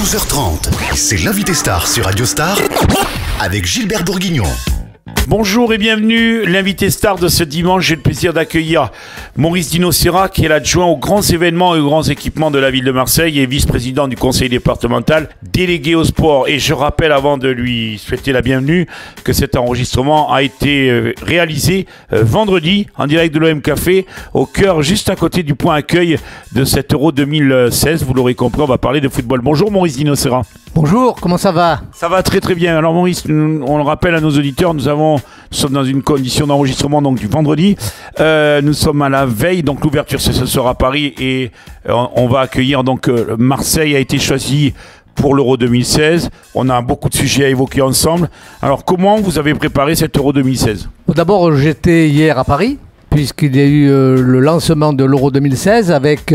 12h30, c'est l'invité star sur Radio Star avec Gilbert Bourguignon. Bonjour et bienvenue, l'invité star de ce dimanche. J'ai le plaisir d'accueillir Maurice Dinocera, qui est l'adjoint aux grands événements et aux grands équipements de la ville de Marseille et vice-président du conseil départemental, délégué au sport. Et je rappelle, avant de lui souhaiter la bienvenue, que cet enregistrement a été réalisé vendredi en direct de l'OM Café, au cœur, juste à côté du point accueil de cet Euro 2016. Vous l'aurez compris, on va parler de football. Bonjour Maurice Dinocera. Bonjour, comment ça va? Ça va très très bien. Alors Maurice, on le rappelle à nos auditeurs, nous sommes dans une condition d'enregistrement donc du vendredi. Nous sommes à la veille, donc l'ouverture ce sera à Paris et on va accueillir donc Marseille a été choisi pour l'Euro 2016. On a beaucoup de sujets à évoquer ensemble. Alors comment vous avez préparé cet Euro 2016? D'abord, j'étais hier à Paris, puisqu'il y a eu le lancement de l'Euro 2016 avec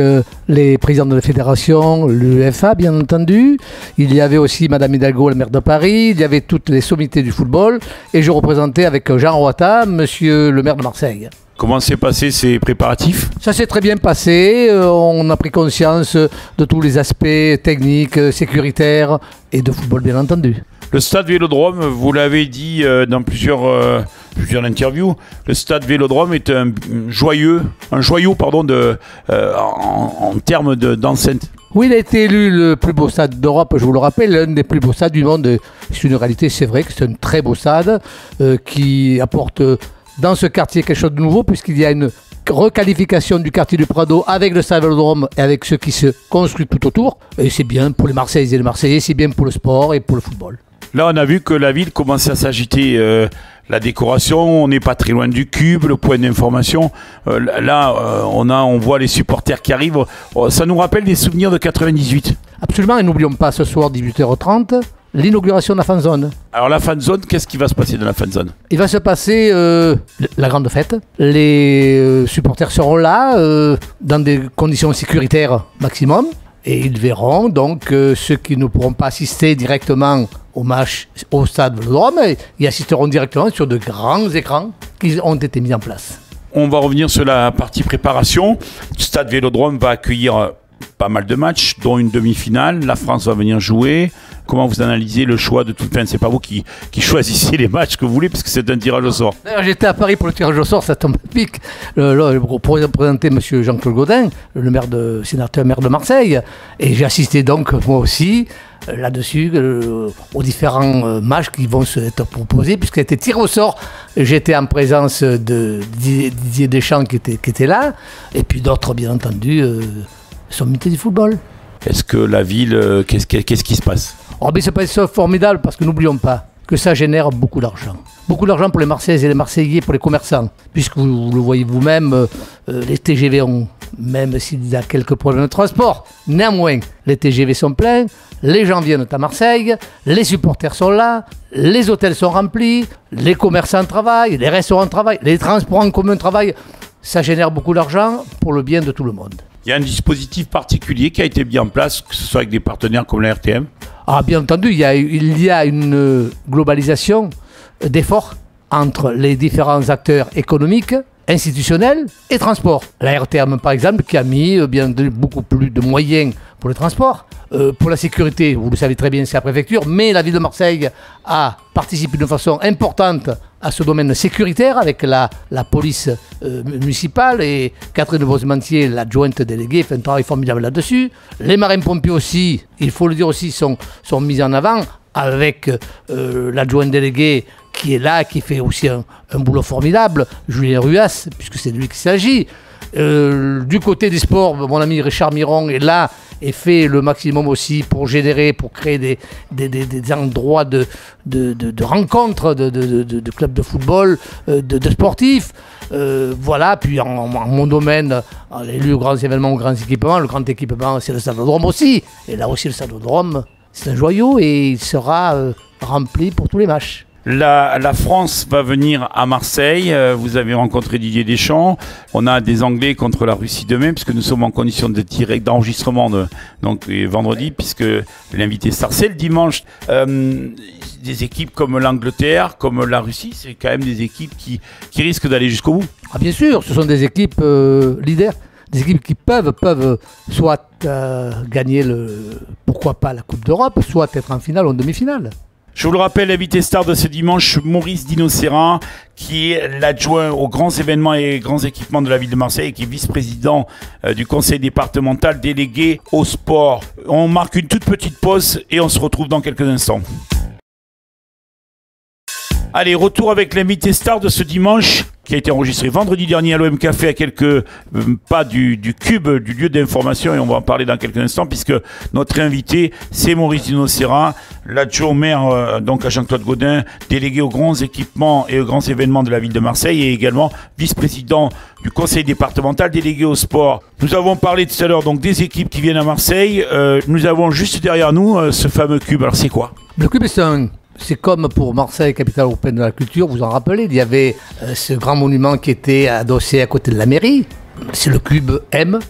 les présidents de la fédération, l'UEFA bien entendu. Il y avait aussi Madame Hidalgo, la maire de Paris. Il y avait toutes les sommités du football. Et je représentais avec Jean Roata, monsieur le maire de Marseille. Comment s'est passé ces préparatifs? Ça s'est très bien passé. On a pris conscience de tous les aspects techniques, sécuritaires et de football bien entendu. Le stade Vélodrome, vous l'avez dit dans plusieurs interviews, le stade Vélodrome est un joyau en termes d'enceinte. Oui, il a été élu le plus beau stade d'Europe, je vous le rappelle, l'un des plus beaux stades du monde. C'est une réalité, c'est vrai que c'est un très beau stade qui apporte dans ce quartier quelque chose de nouveau, puisqu'il y a une requalification du quartier du Prado avec le stade Vélodrome et avec ce qui se construit tout autour. Et c'est bien pour les Marseillaises et les Marseillais, c'est bien pour le sport et pour le football. Là, on a vu que la ville commençait à s'agiter. La décoration, on n'est pas très loin du cube, le point d'information. On voit les supporters qui arrivent. Ça nous rappelle des souvenirs de 98. Absolument, et n'oublions pas ce soir, 18h30, l'inauguration de la fan zone. Alors la fan zone, qu'est-ce qui va se passer dans la fan zone? Il va se passer la grande fête. Les supporters seront là dans des conditions sécuritaires maximum. Et ils verront donc ceux qui ne pourront pas assister directement au match au stade Vélodrome, ils assisteront directement sur de grands écrans qui ont été mis en place. On va revenir sur la partie préparation. Le stade Vélodrome va accueillir pas mal de matchs, dont une demi-finale. La France va venir jouer. Comment vous analysez le choix de tout? Enfin, c'est pas vous qui choisissez les matchs que vous voulez, parce que c'est un tirage au sort. D'ailleurs, j'étais à Paris pour le tirage au sort, ça tombe à pic. Pour présenter M. Jean-Claude Gaudin, le sénateur maire de Marseille. Et j'ai assisté donc, moi aussi, là-dessus, aux différents matchs qui vont se être proposés, puisqu'il a été tiré au sort. J'étais en présence de Didier Deschamps qui était là, et puis d'autres, bien entendu, sommités du football. Est-ce que la ville, qu'est-ce qui se passe? Oh, mais c'est pas ça formidable, parce que n'oublions pas que ça génère beaucoup d'argent. Beaucoup d'argent pour les Marseillaises et les Marseillais, pour les commerçants. Puisque vous le voyez vous-même, les TGV ont, même s'il y a quelques problèmes de transport, néanmoins, les TGV sont pleins, les gens viennent à Marseille, les supporters sont là, les hôtels sont remplis, les commerçants travaillent, les restaurants travaillent, les transports en commun travaillent. Ça génère beaucoup d'argent pour le bien de tout le monde. Il y a un dispositif particulier qui a été mis en place, que ce soit avec des partenaires comme la RTM? Ah, bien entendu, il y a une globalisation d'efforts entre les différents acteurs économiques, institutionnels et transports. La RTM, par exemple, qui a mis bien entendu beaucoup plus de moyens pour le transport. Pour la sécurité, vous le savez très bien, c'est la préfecture, mais la ville de Marseille a participé de façon importante à ce domaine sécuritaire avec la police municipale et Catherine Bosementier, l'adjointe déléguée, fait un travail formidable là-dessus. Les marins-pompiers aussi, il faut le dire aussi, sont mis en avant avec l'adjoint délégué qui est là, qui fait aussi un boulot formidable, Julien Ruas, puisque c'est de lui qu'il s'agit. Du côté des sports, mon ami Richard Miron est là et fait le maximum aussi pour générer, pour créer des endroits de rencontres, de clubs de football, de sportifs. Voilà, puis en mon domaine, les lieux, grands événements, grands équipements, le grand équipement, c'est le Stade Vélodrome aussi. Et là aussi, le Stade Vélodrome, c'est un joyau et il sera rempli pour tous les matchs. La France va venir à Marseille. Vous avez rencontré Didier Deschamps. On a des Anglais contre la Russie demain, puisque nous sommes en condition de direct d'enregistrement donc vendredi, puisque l'invité star c'est le dimanche. Des équipes comme l'Angleterre, comme la Russie, c'est quand même des équipes qui risquent d'aller jusqu'au bout. Ah, bien sûr, ce sont des équipes leaders. des équipes qui peuvent soit gagner pourquoi pas la Coupe d'Europe, soit être en finale ou en demi-finale. Je vous le rappelle, l'invité star de ce dimanche, Maurice Dinocera, qui est l'adjoint aux grands événements et grands équipements de la ville de Marseille et qui est vice-président du conseil départemental délégué au sport. On marque une toute petite pause et on se retrouve dans quelques instants. Allez, retour avec l'invité star de ce dimanche qui a été enregistré vendredi dernier à l'OM Café à quelques pas du Cube, du lieu d'information, et on va en parler dans quelques instants puisque notre invité c'est Maurice Dinocera, l'adjoint au maire donc à Jean-Claude Gaudin, délégué aux grands équipements et aux grands événements de la ville de Marseille et également vice-président du conseil départemental délégué au sport. Nous avons parlé tout à l'heure donc des équipes qui viennent à Marseille. Nous avons juste derrière nous ce fameux Cube. Alors c'est quoi? Le Cube, c'est comme pour Marseille, capitale européenne de la culture, vous en rappelez, il y avait ce grand monument qui était adossé à côté de la mairie. C'est le Cube M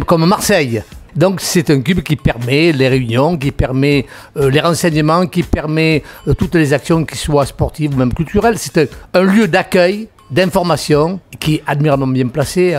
comme Marseille. Donc c'est un cube qui permet les réunions, qui permet les renseignements, qui permet toutes les actions qui soient sportives ou même culturelles. C'est un lieu d'accueil, d'information, qui est admirablement bien placé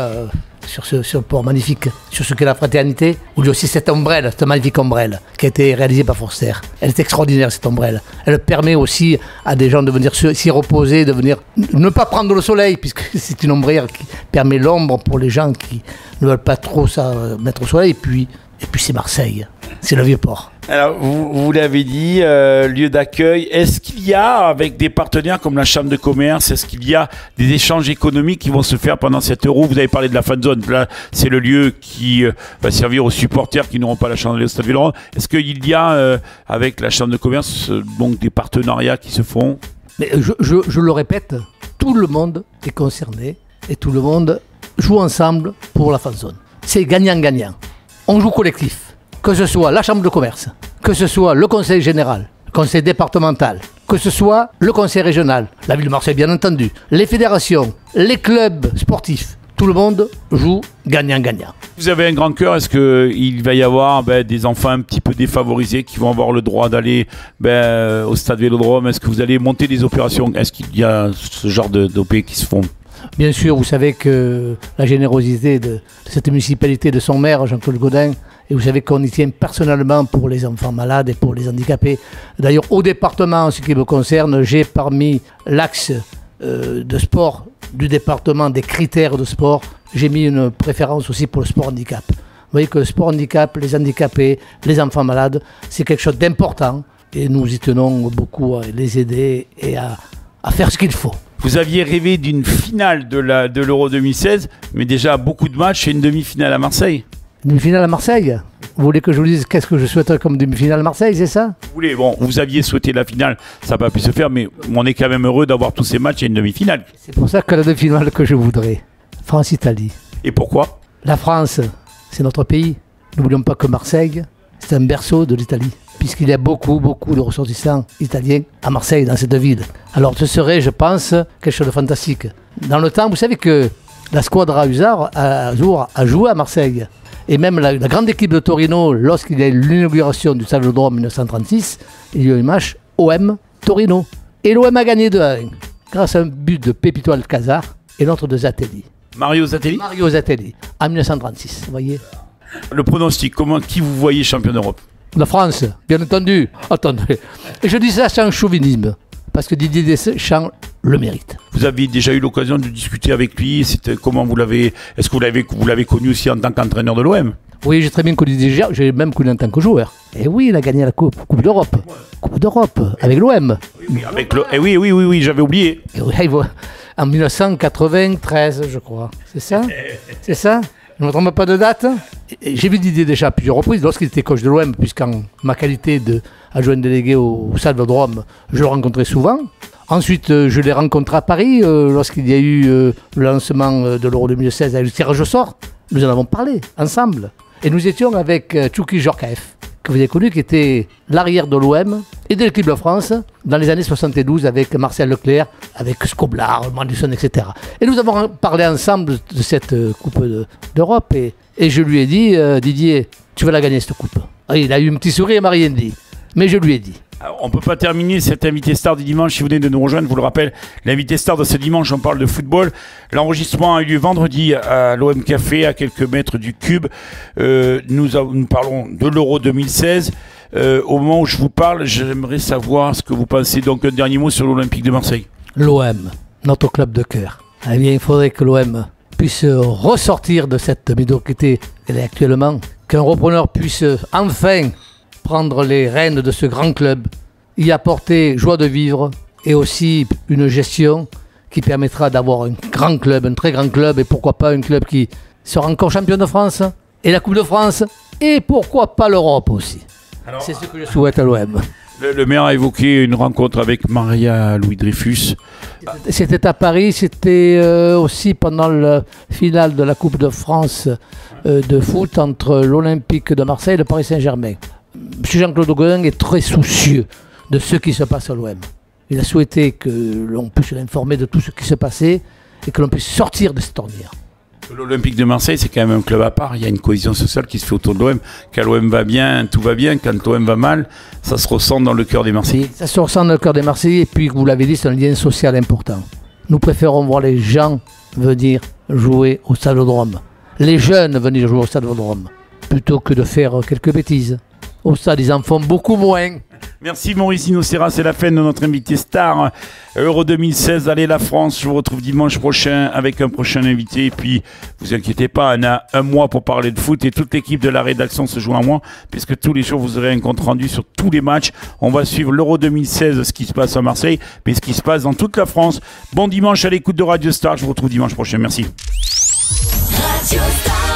sur ce port magnifique, sur ce qu'est la fraternité, où il y a aussi cette ombrelle, cette magnifique ombrelle qui a été réalisée par Forster. Elle est extraordinaire cette ombrelle. Elle permet aussi à des gens de venir s'y reposer, de venir ne pas prendre le soleil, puisque c'est une ombrelle qui permet l'ombre pour les gens qui ne veulent pas trop ça mettre au soleil. Et puis c'est Marseille, c'est le Vieux-Port. Alors, vous l'avez dit, lieu d'accueil. Est-ce qu'il y a, avec des partenaires comme la Chambre de commerce, est-ce qu'il y a des échanges économiques qui vont se faire pendant cet Euro? Vous avez parlé de la fan zone. Là, c'est le lieu qui va servir aux supporters qui n'auront pas la chance d'aller au Stade Vélodrome. Est-ce qu'il y a, avec la Chambre de commerce, donc des partenariats qui se font? Mais je le répète, tout le monde est concerné et tout le monde joue ensemble pour la fan zone. C'est gagnant-gagnant. On joue collectif. Que ce soit la Chambre de commerce, que ce soit le Conseil général, le Conseil départemental, que ce soit le Conseil régional, la ville de Marseille bien entendu, les fédérations, les clubs sportifs, tout le monde joue gagnant-gagnant. Vous avez un grand cœur, est-ce qu'il va y avoir des enfants un petit peu défavorisés qui vont avoir le droit d'aller au Stade Vélodrome? Est-ce que vous allez monter des opérations? Est-ce qu'il y a ce genre d'OP qui se font? Bien sûr, vous savez que la générosité de cette municipalité, de son maire, Jean-Claude Gaudin, et vous savez qu'on y tient personnellement pour les enfants malades et pour les handicapés. D'ailleurs, au département, en ce qui me concerne, j'ai parmi l'axe de sport du département, des critères de sport, j'ai mis une préférence aussi pour le sport handicap. Vous voyez que le sport handicap, les handicapés, les enfants malades, c'est quelque chose d'important et nous y tenons beaucoup à les aider et à faire ce qu'il faut. Vous aviez rêvé d'une finale de l'Euro 2016, mais déjà beaucoup de matchs et une demi-finale à Marseille. Demi-finale à Marseille? Vous voulez que je vous dise qu'est-ce que je souhaiterais comme demi-finale à Marseille, c'est ça? Vous aviez souhaité la finale, ça n'a pas pu se faire, mais on est quand même heureux d'avoir tous ces matchs et une demi-finale. C'est pour ça que la demi-finale que je voudrais, France-Italie. Et pourquoi? La France, c'est notre pays. N'oublions pas que Marseille, c'est un berceau de l'Italie, puisqu'il y a beaucoup de ressortissants italiens à Marseille, dans cette ville. Alors ce serait, je pense, quelque chose de fantastique. Dans le temps, vous savez que la Squadra Hussard a joué à Marseille. Et même la grande équipe de Torino, lorsqu'il y a eu l'inauguration du Stade Vélodrome en 1936, il y a eu un match OM-Torino. Et l'OM a gagné 2-1, grâce à un but de Pepito Alcazar et l'autre de Zatelli. Mario Zatelli? Mario Zatelli, en 1936, vous voyez. Le pronostic, qui vous voyez champion d'Europe? La France, bien entendu. Attendez. Et je dis ça sans chauvinisme, parce que Didier Deschamps le mérite. Vous avez déjà eu l'occasion de discuter avec lui. Comment vous l'avez? Est-ce que vous l'avez connu aussi en tant qu'entraîneur de l'OM? Oui, j'ai très bien connu Didier. J'ai même connu en tant que joueur. Et oui, il a gagné la Coupe d'Europe. Coupe d'Europe avec l'OM. Oui, j'avais oublié. Et oui, en 1993, je crois. C'est ça? C'est ça? Je ne me trompe pas de date. J'ai vu Didier Deschamps à plusieurs reprises lorsqu'il était coach de l'OM, puisqu'en ma qualité d'adjoint délégué au Stade Vélodrome, je le rencontrais souvent. Ensuite, je l'ai rencontré à Paris lorsqu'il y a eu le lancement de l'Euro 2016 avec le tirage au sort. Nous en avons parlé ensemble. Et nous étions avec Tchouki Djorkaeff, que vous avez connu, qui était l'arrière de l'OM et de l'équipe de France dans les années 72 avec Marcel Leclerc, avec Skoblar, Mandelson, etc. Et nous avons parlé ensemble de cette Coupe d'Europe et je lui ai dit, Didier, tu vas la gagner cette coupe. Il a eu un petit sourire, il m'a rien dit. Mais je lui ai dit, Alors, on ne peut pas terminer cet invité star du dimanche si vous venez de nous rejoindre. Je vous le rappelle, l'invité star de ce dimanche, on parle de football. L'enregistrement a eu lieu vendredi à l'OM Café, à quelques mètres du Cube. Nous parlons de l'Euro 2016. Au moment où je vous parle, j'aimerais savoir ce que vous pensez. Donc, un dernier mot sur l'Olympique de Marseille. L'OM, notre club de cœur. Eh bien, il faudrait que l'OM puisse ressortir de cette médiocrité qu'elle est actuellement, qu'un repreneur puisse enfin prendre les rênes de ce grand club, y apporter joie de vivre et aussi une gestion qui permettra d'avoir un grand club, un très grand club, et pourquoi pas un club qui sera encore champion de France et la Coupe de France, et pourquoi pas l'Europe aussi. C'est ce que je souhaite à l'OM. Le maire a évoqué une rencontre avec Maria Louis-Dreyfus. C'était à Paris, c'était aussi pendant la finale de la Coupe de France de foot entre l'Olympique de Marseille et le Paris Saint-Germain. M. Jean-Claude Godin est très soucieux de ce qui se passe à l'OM. Il a souhaité que l'on puisse l'informer de tout ce qui se passait et que l'on puisse sortir de cette ornière. L'Olympique de Marseille, c'est quand même un club à part. Il y a une cohésion sociale qui se fait autour de l'OM. Quand l'OM va bien, tout va bien. Quand l'OM va mal, ça se ressent dans le cœur des Marseillais. Ça se ressent dans le cœur des Marseillais. Et puis, vous l'avez dit, c'est un lien social important. Nous préférons voir les gens venir jouer au Stade-Vélodrome. Les jeunes venir jouer au Stade-Vélodrome. Plutôt que de faire quelques bêtises. Au stade, ils en font beaucoup moins. Merci Maurice Dinocera, c'est la fin de notre invité star. Euro 2016, allez la France, je vous retrouve dimanche prochain avec un prochain invité. Et puis, vous inquiétez pas, on a un mois pour parler de foot et toute l'équipe de la rédaction se joue un mois, puisque tous les jours vous aurez un compte rendu sur tous les matchs. On va suivre l'Euro 2016, ce qui se passe à Marseille, mais ce qui se passe dans toute la France. Bon dimanche à l'écoute de Radio Star, je vous retrouve dimanche prochain, merci. Radio Star.